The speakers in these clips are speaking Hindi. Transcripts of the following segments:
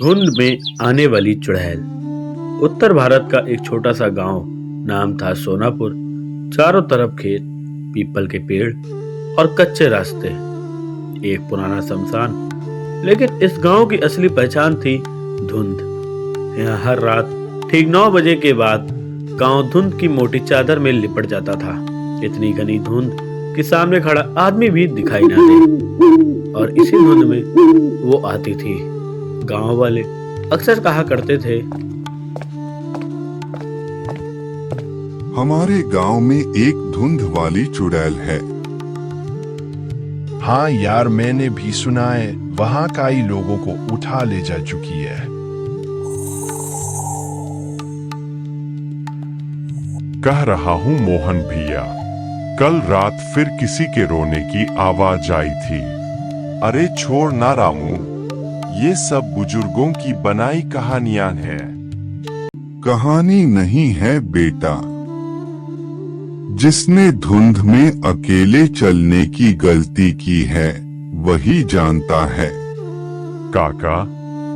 धुंध में आने वाली चुड़ैल। उत्तर भारत का एक छोटा सा गांव, नाम था सोनापुर। चारों तरफ खेत, पीपल के पेड़ और कच्चे रास्ते। एक पुराना शमशान। लेकिन इस गांव की असली पहचान थी धुंध। यहाँ हर रात ठीक 9 बजे के बाद गांव धुंध की मोटी चादर में लिपट जाता था। इतनी घनी धुंध कि सामने खड़ा आदमी भी दिखाई ना दे। और इसी धुंध में वो आती थी। गांव वाले अक्सर कहा करते थे, हमारे गांव में एक धुंध वाली चुड़ैल है। हाँ यार, मैंने भी सुना है, वहाँ कई लोगों को उठा ले जा चुकी है। कह रहा हूँ मोहन भैया, कल रात फिर किसी के रोने की आवाज आई थी। अरे छोड़ ना रामू, ये सब बुजुर्गों की बनाई कहानियां हैं। कहानी नहीं है बेटा। जिसने धुंध में अकेले चलने की गलती की है वही जानता है। काका,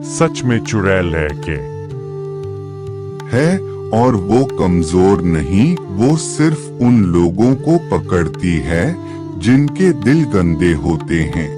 सच में चुड़ैल है के? है, और वो कमजोर नहीं, वो सिर्फ उन लोगों को पकड़ती है जिनके दिल गंदे होते हैं।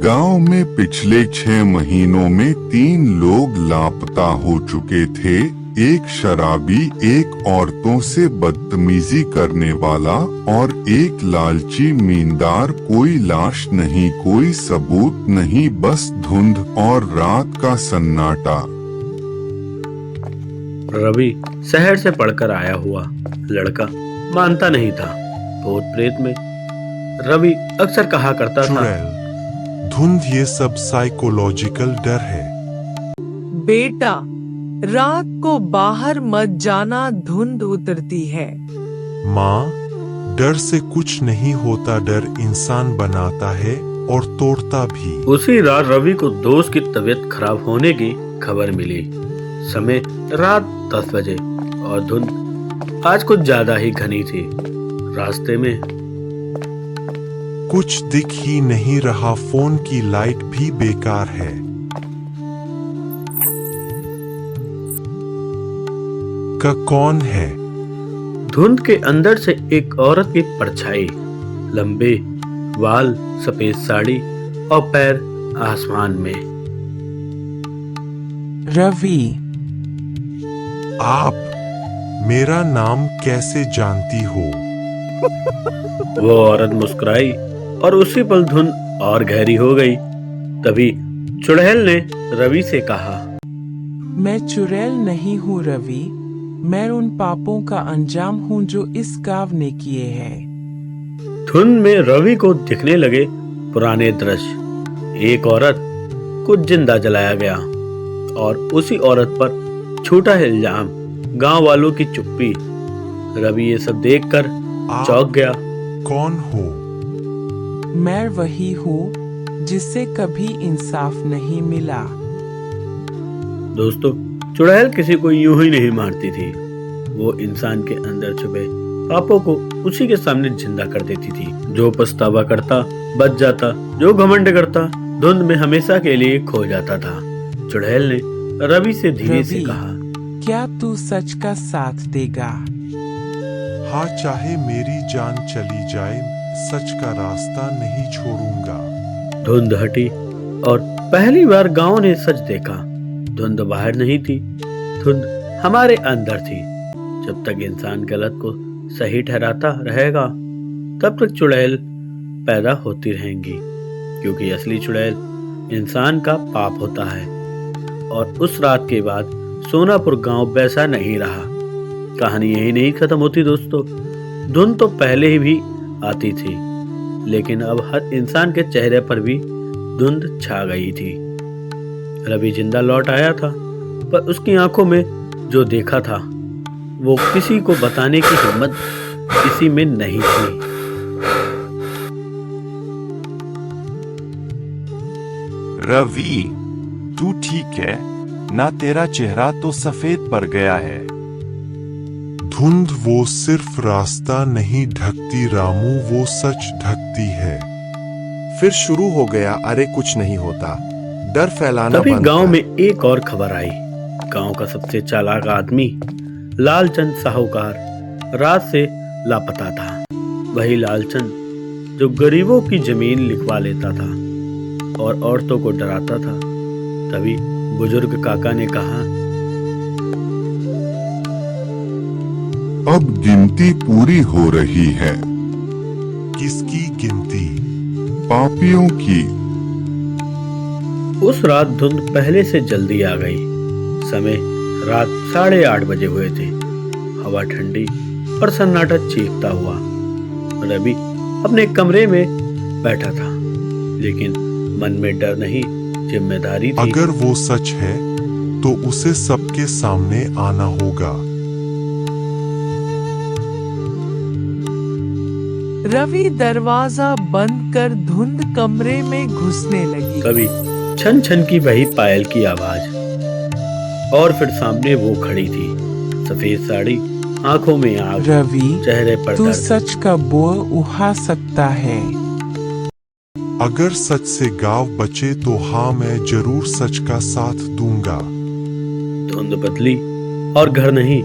गांव में पिछले 6 महीनों में 3 लोग लापता हो चुके थे। एक शराबी, एक औरतों से बदतमीजी करने वाला और एक लालची मींदार। कोई लाश नहीं, कोई सबूत नहीं, बस धुंध और रात का सन्नाटा। रवि शहर से पढ़कर आया हुआ लड़का मानता नहीं था भूत प्रेत में। रवि अक्सर कहा करता था, चुड़ैल, धुंध ये सब साइकोलॉजिकल डर है। बेटा, रात को बाहर मत जाना, धुंध उतरती है। माँ, डर से कुछ नहीं होता, डर इंसान बनाता है और तोड़ता भी। उसी रात रवि को दोस्त की तबीयत खराब होने की खबर मिली। समय रात 10 बजे और धुंध आज कुछ ज्यादा ही घनी थी। रास्ते में कुछ दिख ही नहीं रहा, फोन की लाइट भी बेकार है। का कौन है? धुंध के अंदर से एक औरत की परछाई, लंबे बाल, सफेद साड़ी और पैर आसमान में। रवि, आप मेरा नाम कैसे जानती हो? वो औरत मुस्कुराई और उसी पल धुंध और गहरी हो गई। तभी चुड़ैल ने रवि से कहा, मैं चुड़ैल नहीं हूँ रवि, मैं उन पापों का अंजाम हूँ जो इस गांव ने किए हैं। धुंध में रवि को दिखने लगे पुराने दृश्य। एक औरत को जिंदा जलाया गया और उसी औरत पर झूठा इल्जाम, गांव वालों की चुप्पी। रवि ये सब देखकर चौंक गया। कौन हो? मैं वही हूँ जिससे कभी इंसाफ नहीं मिला। दोस्तों, चुड़ैल किसी को यूं ही नहीं मारती थी। वो इंसान के अंदर छुपे पापों को उसी के सामने जिंदा कर देती थी। जो पछतावा करता बच जाता, जो घमंड करता धुंध में हमेशा के लिए खो जाता था। चुड़ैल ने रवि से धीरे से कहा, क्या तू सच का साथ देगा? हाँ, चाहे मेरी जान चली जाए, सच का रास्ता नहीं छोड़ूंगा। धुंध हटी और पहली बार गांव ने सच देखा। धुंध बाहर नहीं थी, धुंध हमारे अंदर थी। जब तक इंसान गलत को सही ठहराता रहेगा तब तक चुड़ैल पैदा होती रहेंगी, क्योंकि असली चुड़ैल इंसान का पाप होता है। और उस रात के बाद सोनापुर गांव वैसा नहीं रहा। कहानी यही नहीं खत्म होती दोस्तों। धुंध तो पहले ही भी आती थी, लेकिन अब हर इंसान के चेहरे पर भी धुंध छा गई थी। रवि जिंदा लौट आया था, पर उसकी आंखों में जो देखा था वो किसी को बताने की हिम्मत किसी में नहीं थी। रवि, तू ठीक है ना? तेरा चेहरा तो सफेद पड़ गया है। धुंध वो सिर्फ रास्ता नहीं ढकती रामू, वो सच ढकती है। फिर शुरू हो गया, अरे कुछ नहीं होता, डर फैलाना तभी बंद गांव कर। में एक और खबर आई। गांव का सबसे चालाक आदमी लालचंद साहूकार रात से लापता था। वही लालचंद जो गरीबों की जमीन लिखवा लेता था और औरतों को डराता था। तभी बुजुर्ग काका ने कहा, अब गिनती पूरी हो रही है, किसकी गिनती? पापियों की। उस रात धुंध पहले से जल्दी आ गई। समय रात 8:30 बजे हुए थे। हवा ठंडी और सन्नाटा चीखता हुआ। रवि अपने कमरे में बैठा था, लेकिन मन में डर नहीं, जिम्मेदारी थी। अगर वो सच है तो उसे सबके सामने आना होगा। रवि दरवाजा बंद कर धुंध कमरे में घुसने लगी। कभी छन छन की वही पायल की आवाज, और फिर सामने वो खड़ी थी, सफेद साड़ी, आंखों में आग, रवि, चेहरे पर तू दर्द। सच का बोल उठा सकता है। अगर सच से गांव बचे तो हाँ, मैं जरूर सच का साथ दूंगा। धुंध बदली और घर नहीं,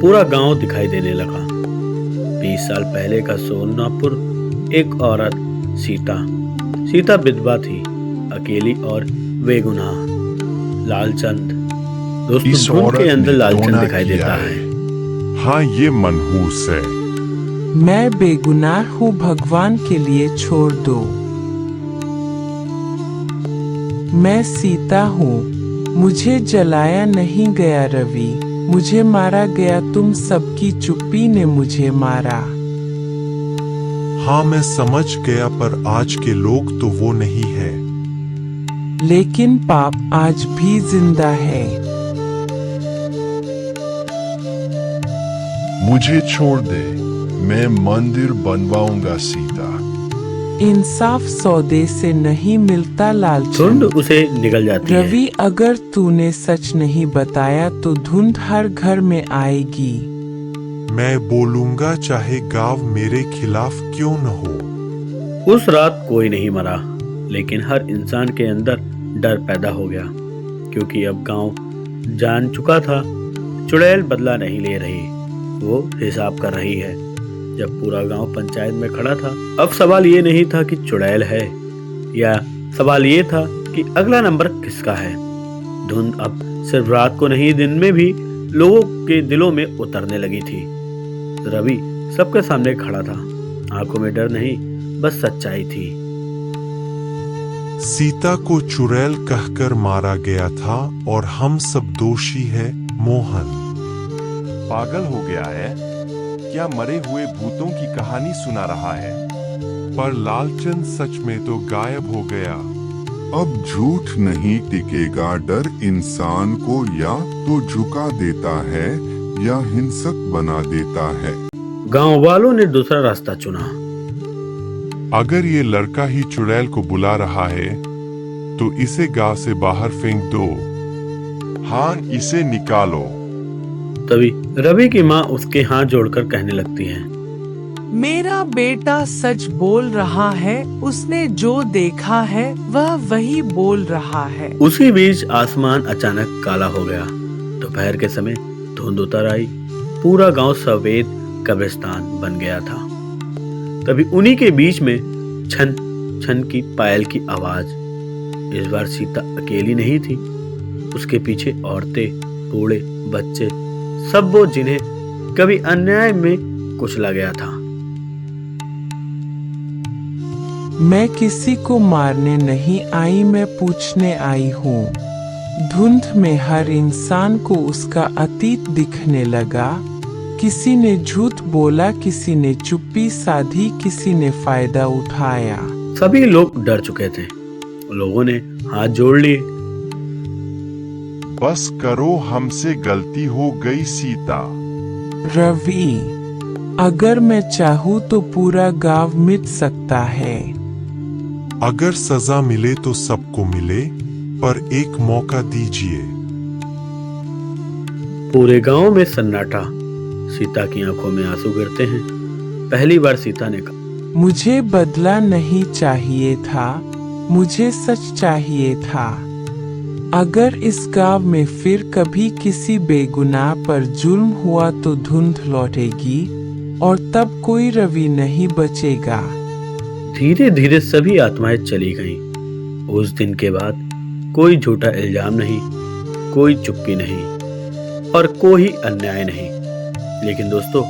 पूरा गांव दिखाई देने लगा। 20 साल पहले का सोनापुर। एक औरत, सीता विधवा थी, अकेली और बेगुनाह। लालचंद, दोस्तों, इस धुंध के औरत अंदर ने लालचंद रोना दिखाई किया देता है। है। हाँ, ये मनहूस है। मैं बेगुनाह हूँ, भगवान के लिए छोड़ दो। मैं सीता हूँ, मुझे जलाया नहीं गया रवि, मुझे मारा गया, तुम सबकी चुप्पी ने मुझे मारा। हाँ, मैं समझ गया, पर आज के लोग तो वो नहीं है। लेकिन पाप आज भी जिंदा है। मुझे छोड़ दे, मैं मंदिर बनवाऊंगा सीता। इंसाफ सौदे से नहीं मिलता धुंध लालचंद। उसे निगल जाती है। रवि, अगर तूने सच नहीं बताया तो धुंध हर घर में आएगी। मैं बोलूंगा, चाहे गांव मेरे खिलाफ क्यों न हो। उस रात कोई नहीं मरा, लेकिन हर इंसान के अंदर डर पैदा हो गया, क्योंकि अब गांव जान चुका था चुड़ैल बदला नहीं ले रही, वो हिसाब कर रही है। जब पूरा गांव पंचायत में खड़ा था, अब सवाल ये नहीं था कि चुड़ैल है, या सवाल ये था कि अगला नंबर किसका है। धुंध अब सिर्फ रात को नहीं, दिन में भी लोगों के दिलों में उतरने लगी थी। रवि सबके सामने खड़ा था, आंखों में डर नहीं, बस सच्चाई थी। सीता को चुड़ैल कहकर मारा गया था और हम सब दोषी है। मोहन पागल हो गया है क्या? मरे हुए भूतों की कहानी सुना रहा है। पर लालचंद सच में तो गायब हो गया। अब झूठ नहीं टिकेगा। डर इंसान को या तो झुका देता है या हिंसक बना देता है। गांव वालों ने दूसरा रास्ता चुना। अगर ये लड़का ही चुड़ैल को बुला रहा है तो इसे गांव से बाहर फेंक दो। हाँ, इसे निकालो। तभी रवि की माँ उसके हाथ जोड़कर कहने लगती है, मेरा बेटा सच बोल रहा है, उसने जो देखा है वह वही बोल रहा है। उसी बीच आसमान अचानक काला हो गया। दोपहर के समय धुंध उतर आई। पूरा गांव सफेद कब्रिस्तान बन गया था। तभी उन्हीं के बीच में छन छन की पायल की आवाज। इस बार सीता अकेली नहीं थी, उसके पीछे औरतें, बूढ़े, बच्चे, सब वो जिन्हें कभी अन्याय में कुचला गया था। मैं किसी को मारने नहीं आई, मैं पूछने आई हूँ। धुंध में हर इंसान को उसका अतीत दिखने लगा। किसी ने झूठ बोला, किसी ने चुप्पी साधी, किसी ने फायदा उठाया। सभी लोग डर चुके थे। लोगों ने हाथ जोड़ लिए। बस करो, हमसे गलती हो गई सीता। रवि, अगर मैं चाहूँ तो पूरा गांव मिट सकता है। अगर सजा मिले तो सबको मिले, पर एक मौका दीजिए। पूरे गांव में सन्नाटा। सीता की आंखों में आंसू गिरते हैं। पहली बार सीता ने कहा, मुझे बदला नहीं चाहिए था, मुझे सच चाहिए था। अगर इस गांव में फिर कभी किसी बेगुनाह पर जुल्म हुआ तो धुंध लौटेगी और तब कोई रवि नहीं बचेगा। धीरे धीरे सभी आत्माएं चली गईं। उस दिन के बाद कोई झूठा इल्जाम नहीं, कोई चुप्पी नहीं और कोई अन्याय नहीं। लेकिन दोस्तों,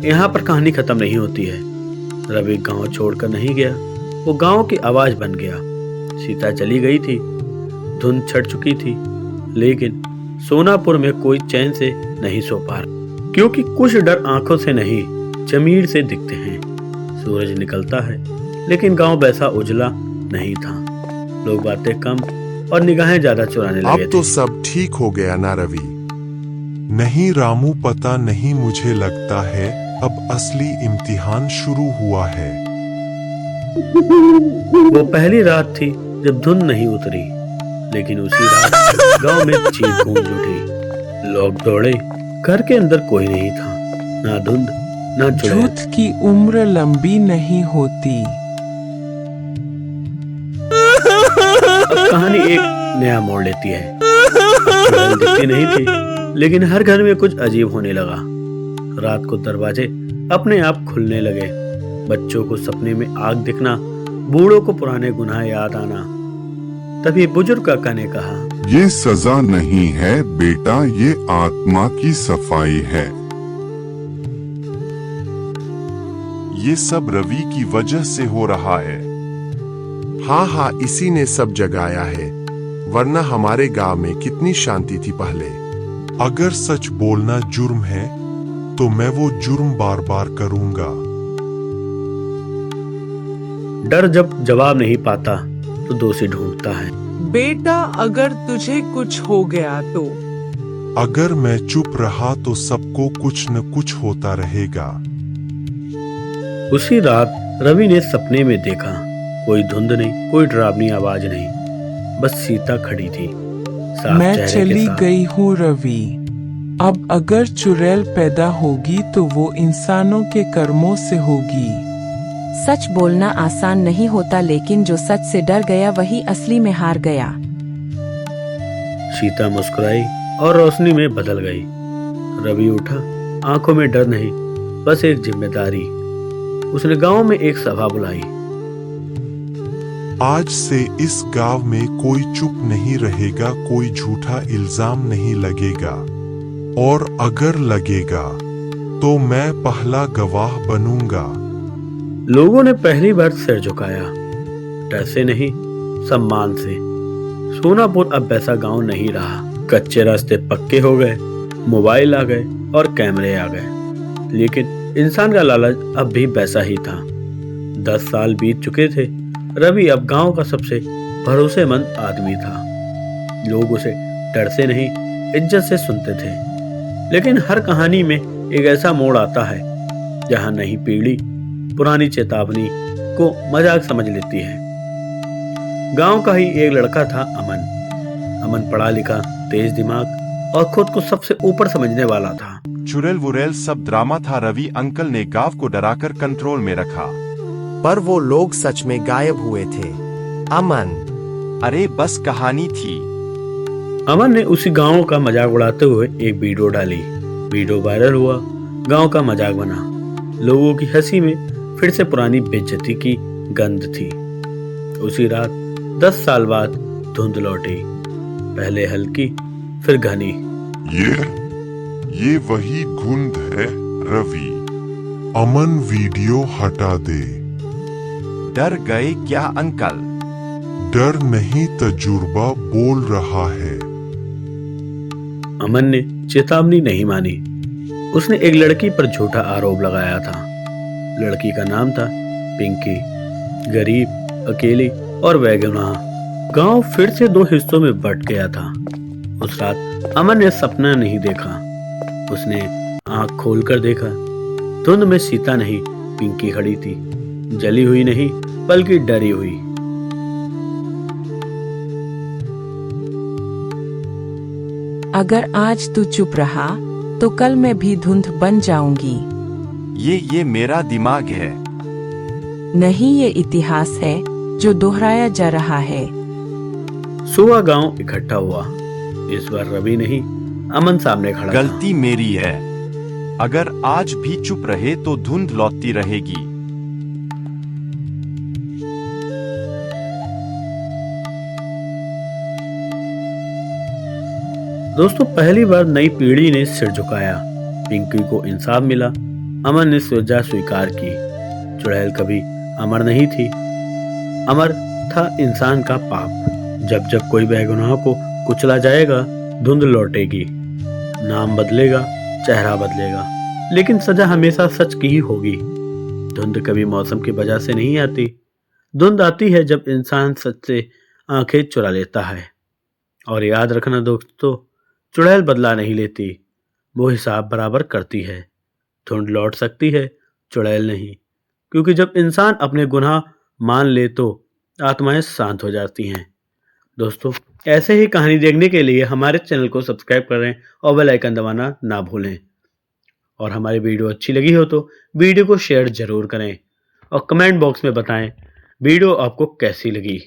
यहाँ पर कहानी खत्म नहीं होती है। रवि गांव छोड़कर नहीं गया, वो गांव की आवाज बन गया। सीता चली गई थी, धुंध छट चुकी थी, लेकिन सोनापुर में कोई चैन से नहीं सो पा रहा, क्योंकि कुछ डर आंखों से नहीं जमीर से दिखते हैं। सूरज निकलता है, लेकिन गांव वैसा उजला नहीं था। लोग बातें कम और निगाहें ज्यादा चुराने लगे अब तो थे। सब ठीक हो गया ना रवि? नहीं रामू, पता नहीं, मुझे लगता है अब असली इम्तिहान शुरू हुआ है। वो पहली रात थी जब धुंध नहीं उतरी, लेकिन उसी रात गांव में चीख गूंज उठी। लोग दौड़े, घर के अंदर कोई नहीं था, ना धुंध ना चुड़ैल। झूठ की उम्र लंबी नहीं होती। अब कहानी एक नया मोड़ लेती है। चुड़ैल दिखती नहीं थी, लेकिन हर घर में कुछ अजीब होने लगा। रात को दरवाजे अपने आप खुलने लगे, बच्चों को सपने में आग दिखना, बूढ़ों को पुराने गुनाह याद आना। तभी बुजुर्ग काका ने कहा, ये सजा नहीं है बेटा, ये आत्मा की सफाई है। ये सब रवि की वजह से हो रहा है। हाँ हाँ, इसी ने सब जगाया है, वरना हमारे गांव में कितनी शांति थी पहले। अगर सच बोलना जुर्म है तो मैं वो जुर्म बार बार करूंगा। डर जब जवाब नहीं पाता तो दोषी ढूंढता है। बेटा, अगर तुझे कुछ हो गया तो? अगर मैं चुप रहा तो सबको कुछ न कुछ होता रहेगा। उसी रात रवि ने सपने में देखा, कोई धुंध नहीं, कोई डरावनी आवाज नहीं, बस सीता खड़ी थी, साफ मैं चेहरे के चली साथ। गई हूँ रवि। अब अगर चुड़ैल पैदा होगी तो वो इंसानों के कर्मों से होगी। सच बोलना आसान नहीं होता, लेकिन जो सच से डर गया वही असली में हार गया। सीता मुस्कुराई और रोशनी में बदल गई। रवि उठा, आंखों में डर नहीं, बस एक जिम्मेदारी। उसने गांव में एक सभा बुलाई। आज से इस गांव में कोई चुप नहीं रहेगा, कोई झूठा इल्जाम नहीं लगेगा, और अगर लगेगा तो मैं पहला गवाह बनूंगा। लोगों ने पहली बार सिर झुकाया, डर से नहीं, सम्मान से। सोनापुर अब वैसा गांव नहीं रहा। कच्चे रास्ते पक्के हो गए, मोबाइल आ गए और कैमरे आ गए, लेकिन इंसान का लालच अब भी वैसा ही था। 10 साल बीत चुके थे। रवि अब गांव का सबसे भरोसेमंद आदमी था। लोग उसे डर से नहीं, इज्जत से सुनते थे। लेकिन हर कहानी में एक ऐसा मोड़ आता है जहां नई पीढ़ी पुरानी चेतावनी को मजाक समझ लेती है। गांव का ही एक लड़का था, अमन। अमन पढ़ा लिखा, तेज दिमाग और खुद को सबसे ऊपर समझने वाला था। चुड़ैल वुड़ैल सब ड्रामा था। रवि अंकल ने गांव को डराकर कंट्रोल में रखा। पर वो लोग सच में गायब हुए थे। अमन, अरे बस कहानी थी। अमन ने उसी गांव का मजाक उड़ाते हुए एक वीडियो डाली। वीडियो वायरल हुआ, गांव का मजाक बना। लोगों की हंसी में फिर से पुरानी बेइज्जती की गंध थी। उसी रात 10 साल बाद धुंध लौटी, पहले हल्की फिर घनी। ये वही धुंध है रवि। अमन, वीडियो हटा दे। डर गए क्या अंकल? डर नहीं, तजुर्बा बोल रहा है। अमन ने चेतावनी नहीं मानी। उसने एक लड़की पर झूठा आरोप लगाया था। लड़की का नाम था पिंकी। गरीब, अकेली और बेगुनाह। गांव फिर से 2 हिस्सों में बंट गया था। उस रात अमन ने सपना नहीं देखा। उसने आंख खोलकर देखा। धुंध में सीता नहीं, पिंकी खड़ी थी, जली हुई नहीं बल्कि डरी हुई। अगर आज तू चुप रहा तो कल मैं भी धुंध बन जाऊंगी। ये मेरा दिमाग है। नहीं, ये इतिहास है जो दोहराया जा रहा है। सुबह गांव इकट्ठा हुआ। इस बार रवि नहीं, अमन सामने खड़ा था। गलती मेरी है। अगर आज भी चुप रहे तो धुंध लौटती रहेगी। दोस्तों, पहली बार नई पीढ़ी ने सिर झुकाया। पिंकी को इंसाफ मिला। अमन ने सजा स्वीकार की। चुड़ैल कभी अमर नहीं थी। अमर था इंसान का पाप। जब जब कोई बेगुनाह को कुचला जाएगा, धुंध लौटेगी। नाम बदलेगा, चेहरा बदलेगा, लेकिन सजा हमेशा सच की ही होगी। धुंध कभी मौसम की वजह से नहीं आती। धुंध आती है जब इंसान सच से आंखें चुरा लेता है। और याद रखना दोस्तों, चुड़ैल बदला नहीं लेती, वो हिसाब बराबर करती है। धुंध लौट सकती है, चुड़ैल नहीं, क्योंकि जब इंसान अपने गुनाह मान ले तो आत्माएं शांत हो जाती हैं। दोस्तों, ऐसे ही कहानी देखने के लिए हमारे चैनल को सब्सक्राइब करें और बेल आइकन दबाना ना भूलें। और हमारी वीडियो अच्छी लगी हो तो वीडियो को शेयर जरूर करें और कमेंट बॉक्स में बताएं वीडियो आपको कैसी लगी।